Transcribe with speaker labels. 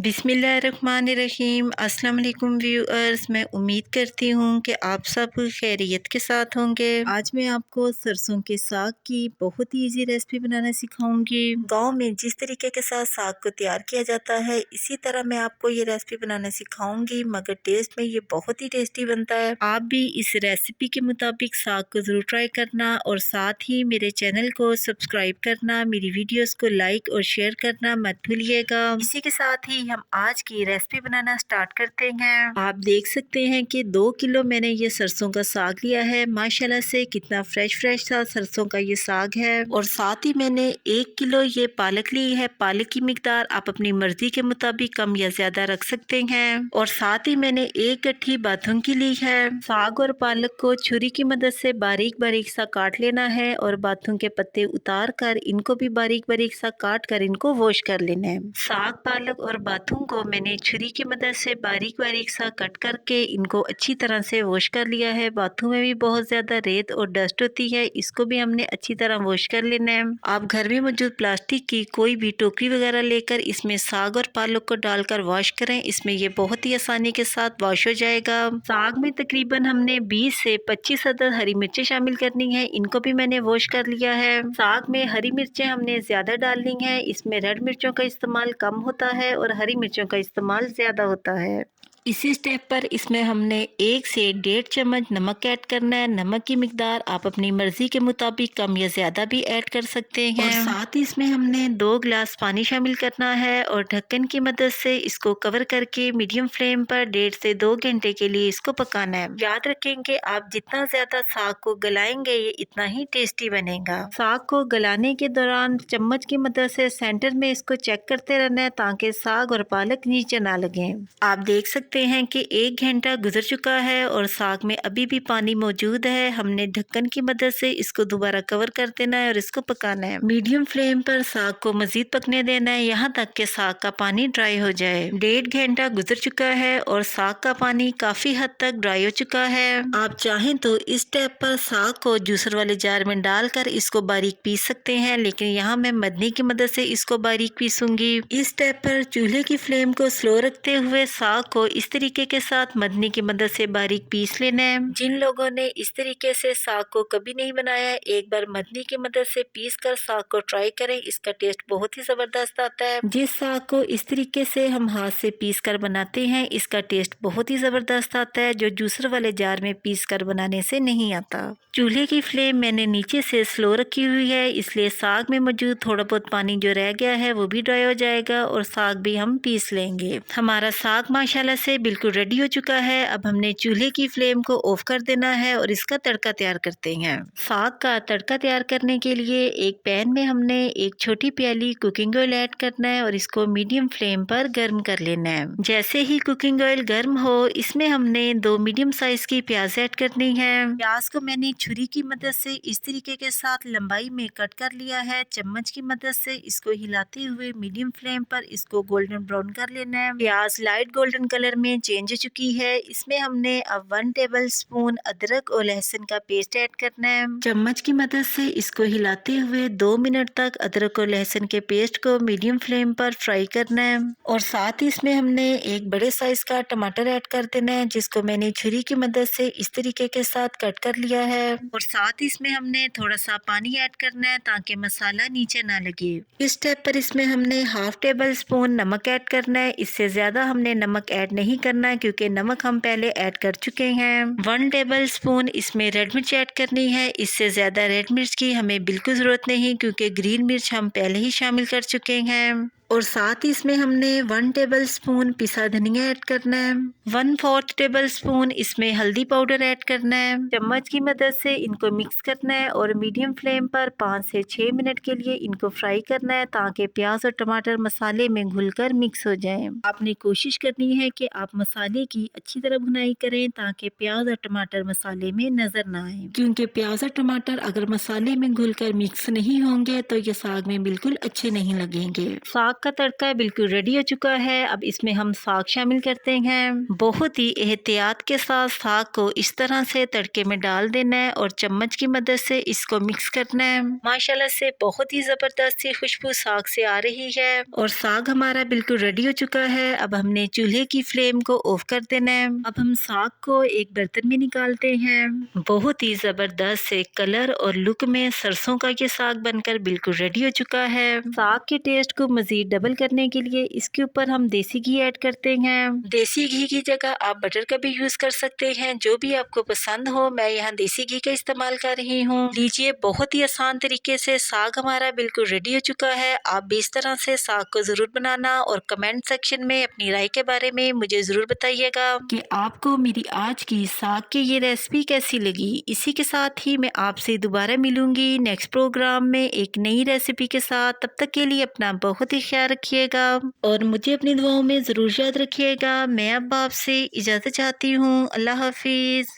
Speaker 1: बिस्मिल्लाहिर्रहमानिर्रहीम। अस्सलाम वालेकुम व्यूअर्स, मैं उम्मीद करती हूँ कि आप सब खैरियत के साथ होंगे। आज मैं आपको सरसों के साग की बहुत ही इजी रेसिपी बनाना सिखाऊंगी। गांव में जिस तरीके के साथ साग को तैयार किया जाता है इसी तरह मैं आपको ये रेसिपी बनाना सिखाऊंगी, मगर टेस्ट में ये बहुत ही टेस्टी बनता है। आप भी इस रेसिपी के मुताबिक साग को जरूर ट्राई करना और साथ ही मेरे चैनल को सब्सक्राइब करना, मेरी वीडियोस को लाइक और शेयर करना मत भूलिएगा। इसी के साथ ही हम आज की रेसिपी बनाना स्टार्ट करते हैं। आप देख सकते हैं कि 2 किलो मैंने ये सरसों का साग लिया है। माशाल्लाह से कितना फ्रेश सा सरसों का ये साग है। और साथ ही मैंने 1 किलो ये पालक ली है। पालक की मिकदार आप अपनी मर्जी के मुताबिक कम या ज्यादा रख सकते हैं। और साथ ही मैंने 1 गट्ठी बाथुन की ली है। साग और पालक को छुरी की मदद से बारीक बारीक सा काट लेना है और बाथुन के पत्ते उतार कर इनको भी बारीक बारीक सा काट कर इनको वॉश कर लेना है। साग, पालक और बाथुन को मैंने छुरी की मदद से बारीक बारीक सा कट करके इनको अच्छी तरह से वॉश कर लिया है। बाथुन में भी बहुत ज्यादा रेत और डस्ट होती है, इसको भी हमने अच्छी तरह वॉश कर लेना है। आप घर में मौजूद प्लास्टिक की कोई भी टोकरी वगैरह लेकर इसमें साग और पालक को डालकर वॉश करें, इसमें ये बहुत ही आसानी के साथ वॉश हो जाएगा। साग में तकरीबन हमने 20 से 25 अदद हरी मिर्चें शामिल करनी है, इनको भी मैंने वॉश कर लिया है। साग में हरी मिर्चें हमने ज्यादा डालनी है, इसमें रेड मिर्चों का इस्तेमाल कम होता है और हरी मिर्चों का इस्तेमाल ज्यादा होता है। इसी स्टेप पर इसमें हमने 1 से 1.5 चम्मच नमक ऐड करना है। नमक की मिकदार आप अपनी मर्जी के मुताबिक कम या ज्यादा भी ऐड कर सकते हैं। और साथ ही इसमें हमने 2 गिलास पानी शामिल करना है और ढक्कन की मदद से इसको कवर करके मीडियम फ्लेम पर 1.5 से 2 घंटे के लिए इसको पकाना है। याद रखें कि आप जितना ज्यादा साग को गलाएंगे ये इतना ही टेस्टी बनेगा। साग को गलाने के दौरान चम्मच की मदद से सेंटर में इसको चेक करते रहना है ताकि साग और पालक नीचे ना लगे। आप देख सकते हैं कि 1 घंटा गुजर चुका है और साग में अभी भी पानी मौजूद है। हमने ढक्कन की मदद से इसको दोबारा कवर कर देना है और इसको पकाना है। मीडियम फ्लेम पर साग को मजीद पकने देना है यहाँ तक कि साग का पानी ड्राई हो जाए। 1.5 घंटा गुजर चुका है और साग का पानी काफी हद तक ड्राई हो चुका है। आप चाहें तो इस स्टेप पर साग को जूसर वाले जार में डालकर इसको बारीक पीस सकते हैं, लेकिन यहाँ मैं मदनी की मदद से इसको बारीक पीसूंगी। इस स्टेप पर चूल्हे की फ्लेम को स्लो रखते हुए साग को इस तरीके के साथ मदनी की मदद से बारीक पीस लेना है। जिन लोगों ने इस तरीके से साग को कभी नहीं बनाया, एक बार मदनी की मदद से पीस कर साग को ट्राई करें, इसका टेस्ट बहुत ही जबरदस्त आता है। जिस साग को इस तरीके से हम हाथ से पीस कर बनाते हैं इसका टेस्ट बहुत ही जबरदस्त आता है, जो जूसर वाले जार में पीस कर बनाने से नहीं आता। चूल्हे की फ्लेम मैंने नीचे से स्लो रखी हुई है, इसलिए साग में मौजूद थोड़ा बहुत पानी जो रह गया है वो भी ड्राई हो जाएगा और साग भी हम पीस लेंगे। हमारा साग माशाल्लाह से बिल्कुल रेडी हो चुका है। अब हमने चूल्हे की फ्लेम को ऑफ कर देना है और इसका तड़का तैयार करते हैं। साग का तड़का तैयार करने के लिए एक पैन में हमने 1 छोटी प्याली कुकिंग ऑयल ऐड करना है और इसको मीडियम फ्लेम पर गर्म कर लेना है। जैसे ही कुकिंग ऑयल गर्म हो इसमें हमने 2 मीडियम साइज की प्याज ऐड करनी है। प्याज को मैंने छुरी की मदद से इस तरीके के साथ लंबाई में कट कर लिया है। चम्मच की मदद से इसको हिलाते हुए मीडियम फ्लेम पर इसको गोल्डन ब्राउन कर लेना है। प्याज लाइट गोल्डन कलर में चेंज हो चुकी है। इसमें हमने अब 1 टेबल स्पून अदरक और लहसुन का पेस्ट ऐड करना है। चम्मच की मदद से इसको हिलाते हुए 2 मिनट तक अदरक और लहसुन के पेस्ट को मीडियम फ्लेम पर फ्राई करना है। और साथ ही इसमें हमने एक बड़े साइज का टमाटर ऐड कर देना है, जिसको मैंने छुरी की मदद से इस तरीके के साथ कट कर लिया है। और साथ ही इसमें हमने थोड़ा सा पानी ऐड करना है ताकि मसाला नीचे ना लगे। इस स्टेप पर इसमें हमने 1/2 टेबल स्पून नमक ऐड करना है। इससे ज्यादा हमने नमक ऐड नहीं करना है क्योंकि नमक हम पहले ऐड कर चुके हैं। 1 टेबल स्पून इसमें रेड मिर्च ऐड करनी है। इससे ज्यादा रेड मिर्च की हमें बिल्कुल जरूरत नहीं क्योंकि ग्रीन मिर्च हम पहले ही शामिल कर चुके हैं। और साथ ही इसमें हमने 1 टेबल स्पून पिसा धनिया ऐड करना है। 1/4 टेबल स्पून इसमें हल्दी पाउडर ऐड करना है। चम्मच की मदद से इनको मिक्स करना है और मीडियम फ्लेम पर 5 से 6 मिनट के लिए इनको फ्राई करना है ताकि प्याज और टमाटर मसाले में घुलकर मिक्स हो जाएं। आपने कोशिश करनी है कि आप मसाले की अच्छी तरह भुनाई करें ताकि प्याज और टमाटर मसाले में नजर ना आए, क्योंकि प्याज और टमाटर अगर मसाले में घुलकर मिक्स नहीं होंगे तो ये साग में बिल्कुल अच्छे नहीं लगेंगे। साग का तड़का बिल्कुल रेडी हो चुका है। अब इसमें हम साग शामिल करते हैं। बहुत ही एहतियात के साथ साग को इस तरह से तड़के में डाल देना है और चम्मच की मदद से इसको मिक्स करना है। माशाल्लाह से बहुत ही जबरदस्त सी खुशबू साग से आ रही है और साग हमारा बिल्कुल रेडी हो चुका है। अब हमने चूल्हे की फ्लेम को ऑफ कर देना है। अब हम साग को एक बर्तन में निकालते हैं। बहुत ही जबरदस्त से कलर और लुक में सरसों का ये साग बनकर बिल्कुल रेडी हो चुका है। साग के टेस्ट को मजीद डबल करने के लिए इसके ऊपर हम देसी घी ऐड करते हैं। देसी घी की जगह आप बटर का भी यूज कर सकते हैं, जो भी आपको पसंद हो। मैं यहाँ देसी घी का इस्तेमाल कर रही हूँ। लीजिए, बहुत ही आसान तरीके से साग हमारा बिल्कुल रेडी हो चुका है। आप भी इस तरह से साग को जरूर बनाना और कमेंट सेक्शन में अपनी राय के बारे में मुझे जरूर बताइएगा कि आपको मेरी आज की साग की ये रेसिपी कैसी लगी। इसी के साथ ही मैं आपसे दोबारा मिलूंगी नेक्स्ट प्रोग्राम में एक नई रेसिपी के साथ। तब तक के लिए अपना बहुत ही ख्याल रखिएगा और मुझे अपनी दुआओं में जरूर याद रखिएगा। मैं अब आपसे इजाजत चाहती हूँ। अल्लाह हाफिज।